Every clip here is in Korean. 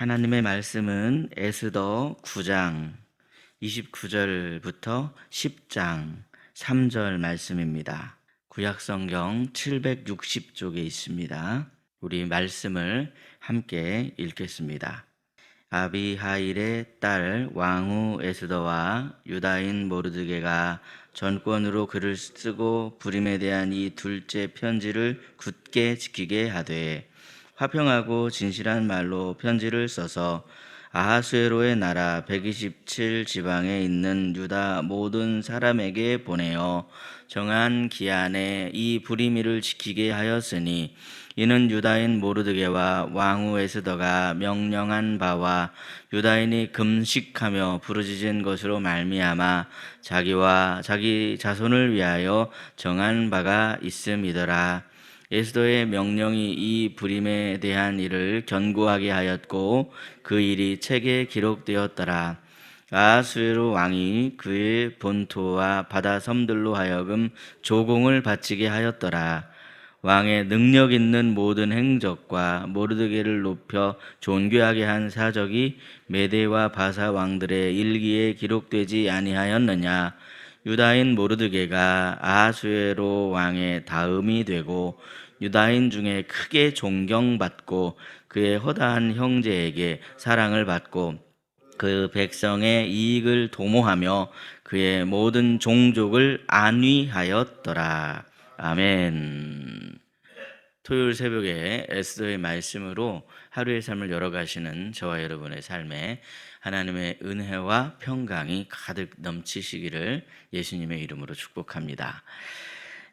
하나님의 말씀은 에스더 9장 29절부터 10장 3절 말씀입니다. 구약성경 760쪽에 있습니다. 우리 말씀을 함께 읽겠습니다. 아비하일의 딸 왕후 에스더와 유다인 모르드게가 전권으로 글을 쓰고 부림에 대한 이 둘째 편지를 굳게 지키게 하되 화평하고 진실한 말로 편지를 써서 아하수에로의 나라 127 지방에 있는 유다 모든 사람에게 보내어 정한 기한에 이 부리미를 지키게 하였으니 이는 유다인 모르드게와 왕후 에스더가 명령한 바와 유다인이 금식하며 부르짖은 것으로 말미암아 자기와 자기 자손을 위하여 정한 바가 있음이더라. 에스더의 명령이 이 부림에 대한 일을 견고하게 하였고 그 일이 책에 기록되었더라. 아하수에로 왕이 그의 본토와 바다 섬들로 하여금 조공을 바치게 하였더라. 왕의 능력 있는 모든 행적과 모르드게를 높여 존귀하게 한 사적이 메대와 바사 왕들의 일기에 기록되지 아니하였느냐. 유다인 모르드게가 아하수에로 왕의 다음이 되고 유다인 중에 크게 존경받고 그의 허다한 형제에게 사랑을 받고 그 백성의 이익을 도모하며 그의 모든 종족을 안위하였더라. 아멘. 토요일 새벽에 에스더의 말씀으로 하루의 삶을 열어가시는 저와 여러분의 삶에 하나님의 은혜와 평강이 가득 넘치시기를 예수님의 이름으로 축복합니다.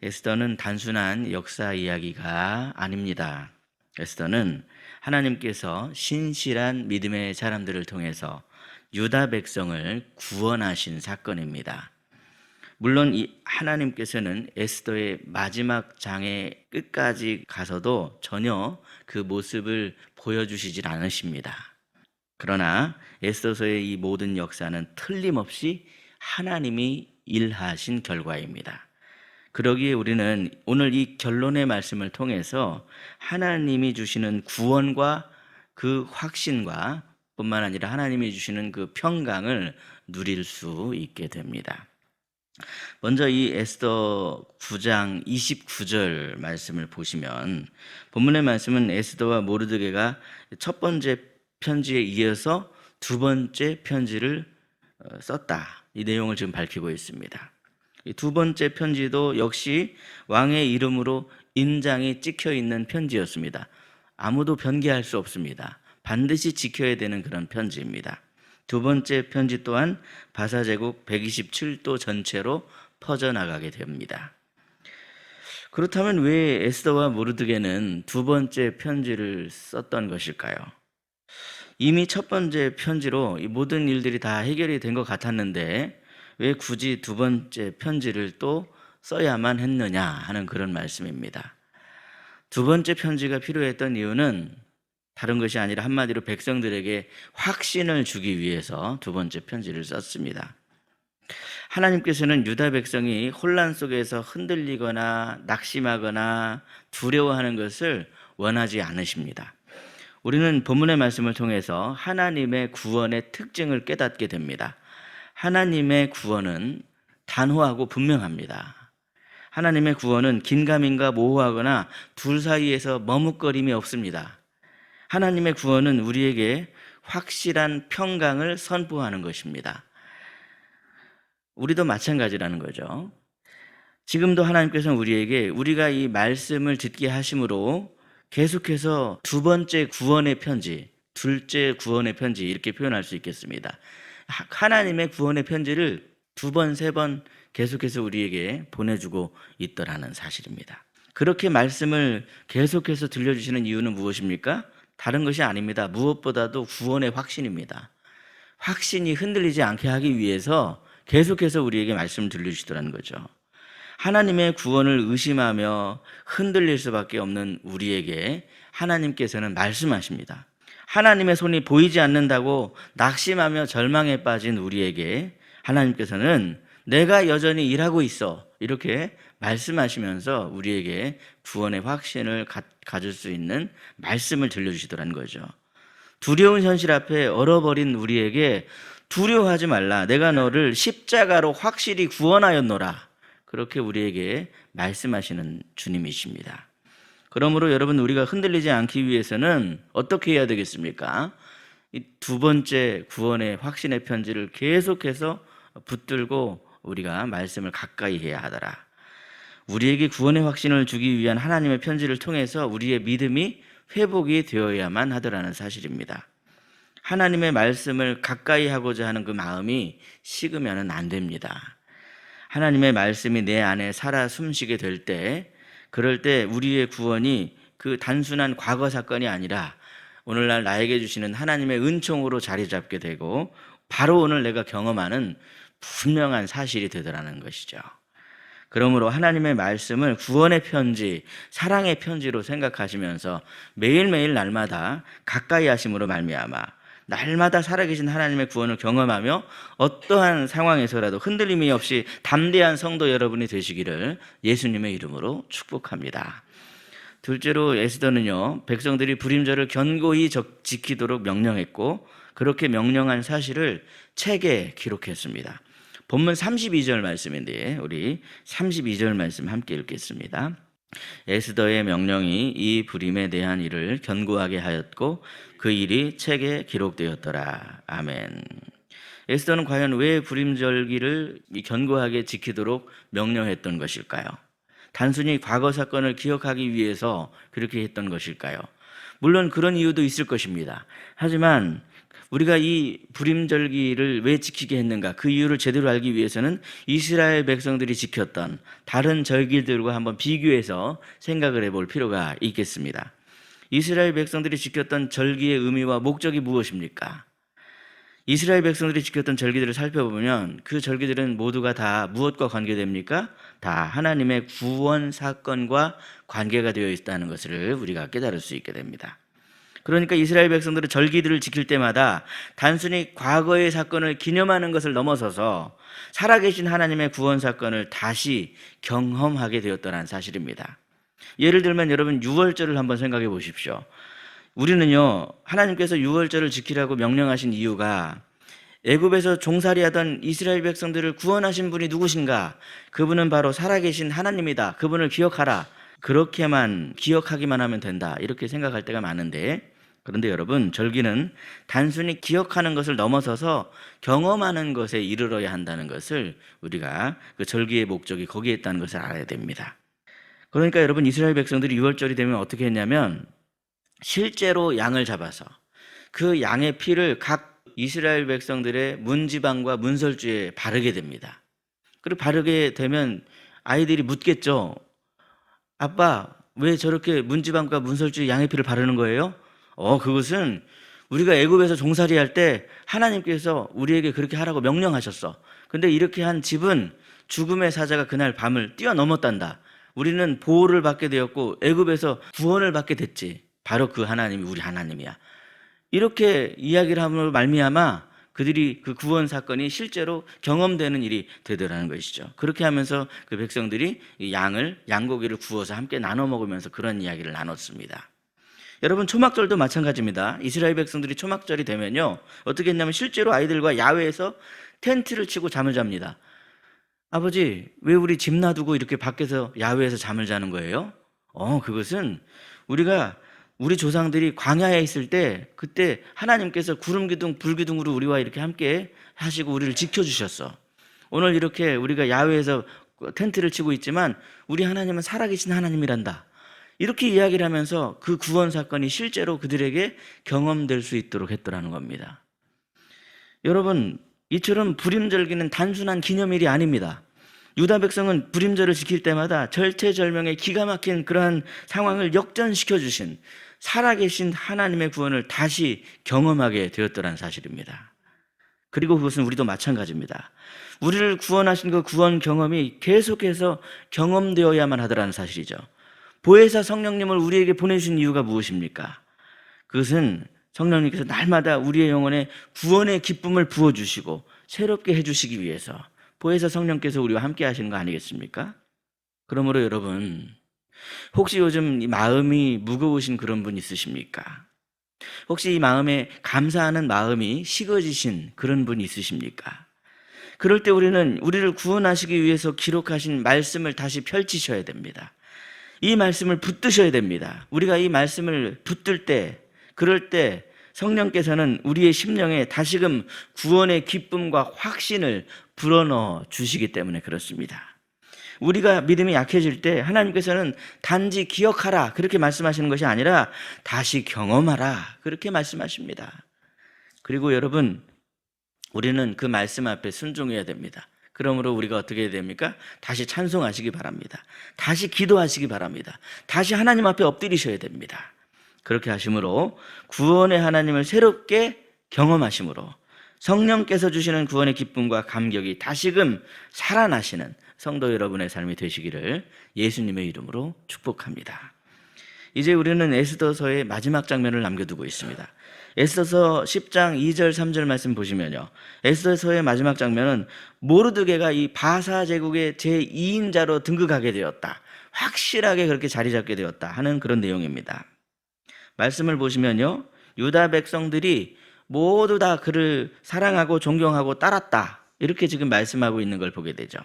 에스더는 단순한 역사 이야기가 아닙니다. 에스더는 하나님께서 신실한 믿음의 사람들을 통해서 유다 백성을 구원하신 사건입니다. 물론 이 하나님께서는 에스더의 마지막 장의 끝까지 가서도 전혀 그 모습을 보여주시질 않으십니다. 그러나 에스더서의 이 모든 역사는 틀림없이 하나님이 일하신 결과입니다. 그러기에 우리는 오늘 이 결론의 말씀을 통해서 하나님이 주시는 구원과 그 확신과 뿐만 아니라 하나님이 주시는 그 평강을 누릴 수 있게 됩니다. 먼저 이 에스더 9장 29절 말씀을 보시면 본문의 말씀은 에스더와 모르드게가 첫 번째 편지에 이어서 두 번째 편지를 썼다. 이 내용을 지금 밝히고 있습니다. 이 두 번째 편지도 역시 왕의 이름으로 인장이 찍혀 있는 편지였습니다. 아무도 변개할 수 없습니다. 반드시 지켜야 되는 그런 편지입니다. 두 번째 편지 또한 바사제국 127도 전체로 퍼져나가게 됩니다. 그렇다면 왜 에스더와 모르드게는 두 번째 편지를 썼던 것일까요? 이미 첫 번째 편지로 이 모든 일들이 다 해결이 된 것 같았는데 왜 굳이 두 번째 편지를 또 써야만 했느냐 하는 그런 말씀입니다. 두 번째 편지가 필요했던 이유는 다른 것이 아니라 한마디로 백성들에게 확신을 주기 위해서 두 번째 편지를 썼습니다. 하나님께서는 유다 백성이 혼란 속에서 흔들리거나 낙심하거나 두려워하는 것을 원하지 않으십니다. 우리는 본문의 말씀을 통해서 하나님의 구원의 특징을 깨닫게 됩니다. 하나님의 구원은 단호하고 분명합니다. 하나님의 구원은 긴가민가 모호하거나 둘 사이에서 머뭇거림이 없습니다. 하나님의 구원은 우리에게 확실한 평강을 선포하는 것입니다. 우리도 마찬가지라는 거죠. 지금도 하나님께서는 우리에게 우리가 이 말씀을 듣게 하심으로 계속해서 두 번째 구원의 편지, 둘째 구원의 편지 이렇게 표현할 수 있겠습니다. 하나님의 구원의 편지를 두 번, 세 번 계속해서 우리에게 보내주고 있더라는 사실입니다. 그렇게 말씀을 계속해서 들려주시는 이유는 무엇입니까? 다른 것이 아닙니다. 무엇보다도 구원의 확신입니다. 확신이 흔들리지 않게 하기 위해서 계속해서 우리에게 말씀을 들려주시더라는 거죠. 하나님의 구원을 의심하며 흔들릴 수밖에 없는 우리에게 하나님께서는 말씀하십니다. 하나님의 손이 보이지 않는다고 낙심하며 절망에 빠진 우리에게 하나님께서는 내가 여전히 일하고 있어 이렇게 말씀하시면서 우리에게 구원의 확신을 가질 수 있는 말씀을 들려주시더라는 거죠. 두려운 현실 앞에 얼어버린 우리에게 두려워하지 말라. 내가 너를 십자가로 확실히 구원하였노라. 그렇게 우리에게 말씀하시는 주님이십니다. 그러므로 여러분, 우리가 흔들리지 않기 위해서는 어떻게 해야 되겠습니까? 이 두 번째 구원의 확신의 편지를 계속해서 붙들고 우리가 말씀을 가까이 해야 하더라. 우리에게 구원의 확신을 주기 위한 하나님의 편지를 통해서 우리의 믿음이 회복이 되어야만 하더라는 사실입니다. 하나님의 말씀을 가까이 하고자 하는 그 마음이 식으면 안 됩니다. 하나님의 말씀이 내 안에 살아 숨쉬게 될 때, 그럴 때 우리의 구원이 그 단순한 과거 사건이 아니라 오늘날 나에게 주시는 하나님의 은총으로 자리 잡게 되고, 바로 오늘 내가 경험하는 분명한 사실이 되더라는 것이죠. 그러므로 하나님의 말씀을 구원의 편지, 사랑의 편지로 생각하시면서 매일매일 날마다 가까이 하심으로 말미암아 날마다 살아계신 하나님의 구원을 경험하며 어떠한 상황에서라도 흔들림이 없이 담대한 성도 여러분이 되시기를 예수님의 이름으로 축복합니다. 둘째로 에스더는요, 백성들이 불임절을 견고히 지키도록 명령했고, 그렇게 명령한 사실을 책에 기록했습니다. 본문 32절 말씀인데 우리 32절 말씀 함께 읽겠습니다. 에스더의 명령이 이 불임에 대한 일을 견고하게 하였고 그 일이 책에 기록되었더라. 아멘. 에스더는 과연 왜 불임절기를 견고하게 지키도록 명령했던 것일까요? 단순히 과거 사건을 기억하기 위해서 그렇게 했던 것일까요? 물론 그런 이유도 있을 것입니다. 하지만 우리가 이 불임절기를 왜 지키게 했는가, 그 이유를 제대로 알기 위해서는 이스라엘 백성들이 지켰던 다른 절기들과 한번 비교해서 생각을 해볼 필요가 있겠습니다. 이스라엘 백성들이 지켰던 절기의 의미와 목적이 무엇입니까? 이스라엘 백성들이 지켰던 절기들을 살펴보면 그 절기들은 모두가 다 무엇과 관계됩니까? 다 하나님의 구원 사건과 관계가 되어 있다는 것을 우리가 깨달을 수 있게 됩니다. 그러니까 이스라엘 백성들은 절기들을 지킬 때마다 단순히 과거의 사건을 기념하는 것을 넘어서서 살아계신 하나님의 구원 사건을 다시 경험하게 되었다는 사실입니다. 예를 들면 여러분, 유월절을 한번 생각해 보십시오. 우리는요, 하나님께서 유월절을 지키라고 명령하신 이유가 애굽에서 종살이하던 이스라엘 백성들을 구원하신 분이 누구신가? 그분은 바로 살아계신 하나님이다. 그분을 기억하라. 그렇게만 기억하기만 하면 된다. 이렇게 생각할 때가 많은데, 그런데 여러분, 절기는 단순히 기억하는 것을 넘어서서 경험하는 것에 이르러야 한다는 것을 우리가 그 절기의 목적이 거기에 있다는 것을 알아야 됩니다. 그러니까 여러분, 이스라엘 백성들이 유월절이 되면 어떻게 했냐면 실제로 양을 잡아서 그 양의 피를 각 이스라엘 백성들의 문지방과 문설주에 바르게 됩니다. 그리고 바르게 되면 아이들이 묻겠죠. 아빠, 왜 저렇게 문지방과 문설주에 양의 피를 바르는 거예요? 그것은 우리가 애굽에서 종살이할 때 하나님께서 우리에게 그렇게 하라고 명령하셨어. 근데 이렇게 한 집은 죽음의 사자가 그날 밤을 뛰어넘었단다. 우리는 보호를 받게 되었고 애굽에서 구원을 받게 됐지. 바로 그 하나님이 우리 하나님이야. 이렇게 이야기를 함으로 말미암아 그들이 그 구원 사건이 실제로 경험되는 일이 되더라는 것이죠. 그렇게 하면서 그 백성들이 양고기를 구워서 함께 나눠 먹으면서 그런 이야기를 나눴습니다. 여러분, 초막절도 마찬가지입니다. 이스라엘 백성들이 초막절이 되면요, 어떻게 했냐면 실제로 아이들과 야외에서 텐트를 치고 잠을 잡니다. 아버지, 왜 우리 집 놔두고 이렇게 밖에서 야외에서 잠을 자는 거예요? 그것은 우리 조상들이 광야에 있을 때 그때 하나님께서 구름 기둥 불 기둥으로 우리와 이렇게 함께 하시고 우리를 지켜주셨어. 오늘 이렇게 우리가 야외에서 텐트를 치고 있지만 우리 하나님은 살아계신 하나님이란다. 이렇게 이야기를 하면서 그 구원 사건이 실제로 그들에게 경험될 수 있도록 했더라는 겁니다. 여러분, 이처럼 불임절기는 단순한 기념일이 아닙니다. 유다 백성은 불임절을 지킬 때마다 절체절명의 기가 막힌 그러한 상황을 역전시켜 주신 살아계신 하나님의 구원을 다시 경험하게 되었더라는 사실입니다. 그리고 그것은 우리도 마찬가지입니다. 우리를 구원하신 그 구원 경험이 계속해서 경험되어야만 하더라는 사실이죠. 보혜사 성령님을 우리에게 보내주신 이유가 무엇입니까? 그것은 성령님께서 날마다 우리의 영혼에 구원의 기쁨을 부어주시고 새롭게 해주시기 위해서 보혜사 성령께서 우리와 함께 하시는 거 아니겠습니까? 그러므로 여러분, 혹시 요즘 마음이 무거우신 그런 분 있으십니까? 혹시 이 마음에 감사하는 마음이 식어지신 그런 분 있으십니까? 그럴 때 우리는 우리를 구원하시기 위해서 기록하신 말씀을 다시 펼치셔야 됩니다. 이 말씀을 붙드셔야 됩니다. 우리가 이 말씀을 붙들 때, 그럴 때 성령께서는 우리의 심령에 다시금 구원의 기쁨과 확신을 불어넣어 주시기 때문에 그렇습니다. 우리가 믿음이 약해질 때 하나님께서는 단지 기억하라 그렇게 말씀하시는 것이 아니라 다시 경험하라 그렇게 말씀하십니다. 그리고 여러분, 우리는 그 말씀 앞에 순종해야 됩니다. 그러므로 우리가 어떻게 해야 됩니까? 다시 찬송하시기 바랍니다. 다시 기도하시기 바랍니다. 다시 하나님 앞에 엎드리셔야 됩니다. 그렇게 하심으로 구원의 하나님을 새롭게 경험하심으로 성령께서 주시는 구원의 기쁨과 감격이 다시금 살아나시는 성도 여러분의 삶이 되시기를 예수님의 이름으로 축복합니다. 이제 우리는 에스더서의 마지막 장면을 남겨두고 있습니다. 에스더서 10장 2절 3절 말씀 보시면요, 에스더서의 마지막 장면은 모르드게가 이 바사 제국의 제2인자로 등극하게 되었다, 확실하게 그렇게 자리 잡게 되었다 하는 그런 내용입니다. 말씀을 보시면요, 유다 백성들이 모두 다 그를 사랑하고 존경하고 따랐다 이렇게 지금 말씀하고 있는 걸 보게 되죠.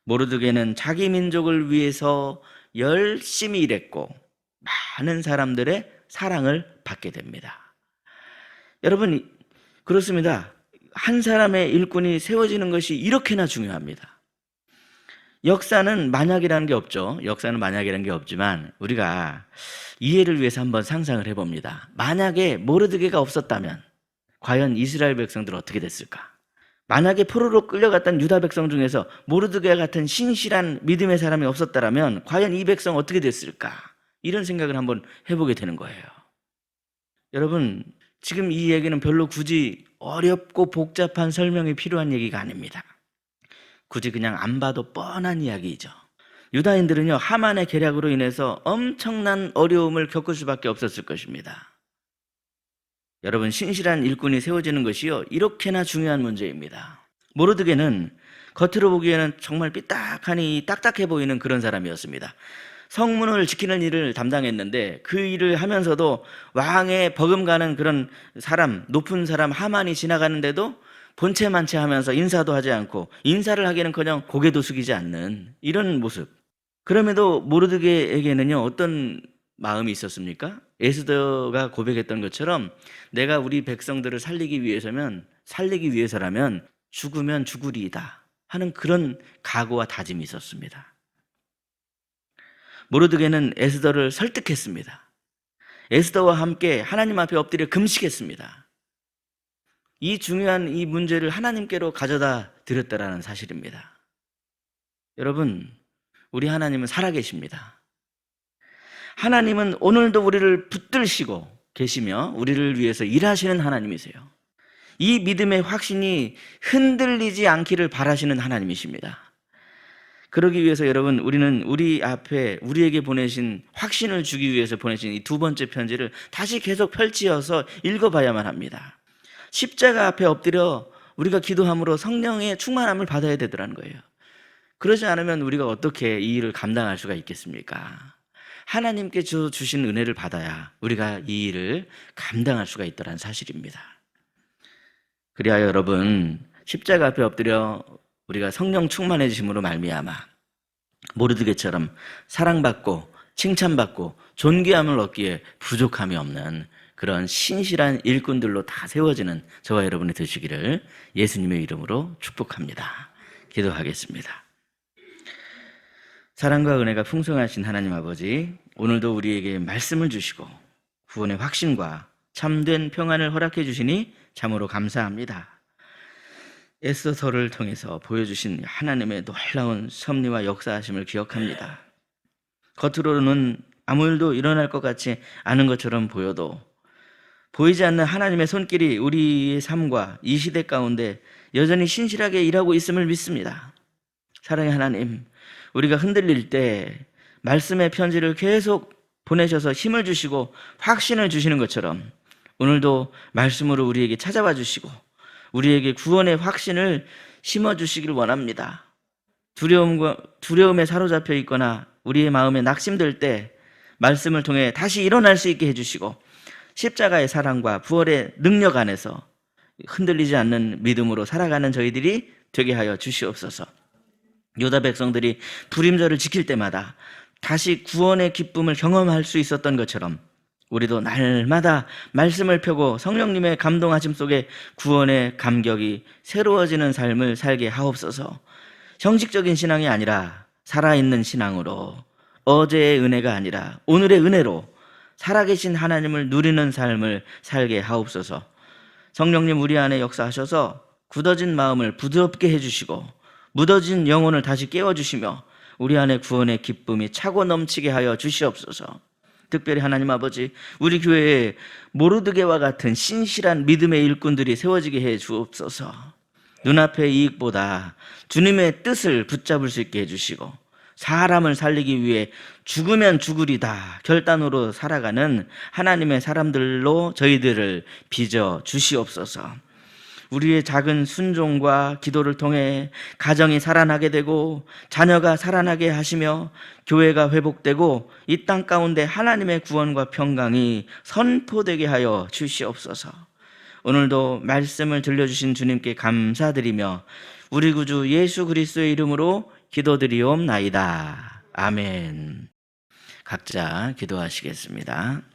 모르드게는 자기 민족을 위해서 열심히 일했고 많은 사람들의 사랑을 받게 됩니다. 여러분, 그렇습니다. 한 사람의 일꾼이 세워지는 것이 이렇게나 중요합니다. 역사는 만약이라는 게 없죠. 역사는 만약이라는 게 없지만 우리가 이해를 위해서 한번 상상을 해봅니다. 만약에 모르드게가 없었다면 과연 이스라엘 백성들은 어떻게 됐을까? 만약에 포로로 끌려갔던 유다 백성 중에서 모르드게 같은 신실한 믿음의 사람이 없었다면 과연 이 백성 어떻게 됐을까? 이런 생각을 한번 해보게 되는 거예요. 여러분, 지금 이 얘기는 별로 굳이 어렵고 복잡한 설명이 필요한 얘기가 아닙니다. 굳이 그냥 안 봐도 뻔한 이야기이죠. 유다인들은요, 하만의 계략으로 인해서 엄청난 어려움을 겪을 수밖에 없었을 것입니다. 여러분, 신실한 일꾼이 세워지는 것이요, 이렇게나 중요한 문제입니다. 모르드게는 겉으로 보기에는 정말 삐딱하니 딱딱해 보이는 그런 사람이었습니다. 성문을 지키는 일을 담당했는데 그 일을 하면서도 왕의 버금가는 그런 사람, 높은 사람 하만이 지나가는데도 본체만체 하면서 인사도 하지 않고, 인사를 하기는커녕 고개도 숙이지 않는 이런 모습. 그럼에도 모르드게에게는요, 어떤 마음이 있었습니까? 에스더가 고백했던 것처럼 내가 우리 백성들을 살리기 위해서라면 죽으면 죽으리이다 하는 그런 각오와 다짐이 있었습니다. 모르드게는 에스더를 설득했습니다. 에스더와 함께 하나님 앞에 엎드려 금식했습니다. 이 중요한 이 문제를 하나님께로 가져다 드렸다라는 사실입니다. 여러분, 우리 하나님은 살아계십니다. 하나님은 오늘도 우리를 붙들시고 계시며 우리를 위해서 일하시는 하나님이세요. 이 믿음의 확신이 흔들리지 않기를 바라시는 하나님이십니다. 그러기 위해서 여러분, 우리는 우리 앞에 우리에게 보내신 확신을 주기 위해서 보내신 이 두 번째 편지를 다시 계속 펼치어서 읽어봐야만 합니다. 십자가 앞에 엎드려 우리가 기도함으로 성령의 충만함을 받아야 되더라는 거예요. 그러지 않으면 우리가 어떻게 이 일을 감당할 수가 있겠습니까? 하나님께 주신 은혜를 받아야 우리가 이 일을 감당할 수가 있다는 사실입니다. 그래야 여러분, 십자가 앞에 엎드려 우리가 성령 충만해지심으로 말미암아 모르드게처럼 사랑받고 칭찬받고 존귀함을 얻기에 부족함이 없는 그런 신실한 일꾼들로 다 세워지는 저와 여러분이 되시기를 예수님의 이름으로 축복합니다. 기도하겠습니다. 사랑과 은혜가 풍성하신 하나님 아버지, 오늘도 우리에게 말씀을 주시고 구원의 확신과 참된 평안을 허락해 주시니 참으로 감사합니다. 에스더서를 통해서 보여주신 하나님의 놀라운 섭리와 역사하심을 기억합니다. 겉으로는 아무 일도 일어날 것 같지 않은 것처럼 보여도 보이지 않는 하나님의 손길이 우리의 삶과 이 시대 가운데 여전히 신실하게 일하고 있음을 믿습니다. 사랑의 하나님, 우리가 흔들릴 때 말씀의 편지를 계속 보내셔서 힘을 주시고 확신을 주시는 것처럼 오늘도 말씀으로 우리에게 찾아와 주시고 우리에게 구원의 확신을 심어주시길 원합니다. 두려움에 사로잡혀 있거나 우리의 마음에 낙심될 때 말씀을 통해 다시 일어날 수 있게 해주시고 십자가의 사랑과 부활의 능력 안에서 흔들리지 않는 믿음으로 살아가는 저희들이 되게 하여 주시옵소서. 유다 백성들이 불임절을 지킬 때마다 다시 구원의 기쁨을 경험할 수 있었던 것처럼 우리도 날마다 말씀을 펴고 성령님의 감동하심 속에 구원의 감격이 새로워지는 삶을 살게 하옵소서. 형식적인 신앙이 아니라 살아있는 신앙으로, 어제의 은혜가 아니라 오늘의 은혜로 살아계신 하나님을 누리는 삶을 살게 하옵소서. 성령님 우리 안에 역사하셔서 굳어진 마음을 부드럽게 해주시고 묻어진 영혼을 다시 깨워주시며 우리 안에 구원의 기쁨이 차고 넘치게 하여 주시옵소서. 특별히 하나님 아버지, 우리 교회에 모르드게와 같은 신실한 믿음의 일꾼들이 세워지게 해 주옵소서. 눈앞의 이익보다 주님의 뜻을 붙잡을 수 있게 해주시고 사람을 살리기 위해 죽으면 죽으리다 결단으로 살아가는 하나님의 사람들로 저희들을 빚어 주시옵소서. 우리의 작은 순종과 기도를 통해 가정이 살아나게 되고 자녀가 살아나게 하시며 교회가 회복되고 이 땅 가운데 하나님의 구원과 평강이 선포되게 하여 주시옵소서. 오늘도 말씀을 들려주신 주님께 감사드리며 우리 구주 예수 그리스도의 이름으로 기도드리옵나이다. 아멘. 각자 기도하시겠습니다.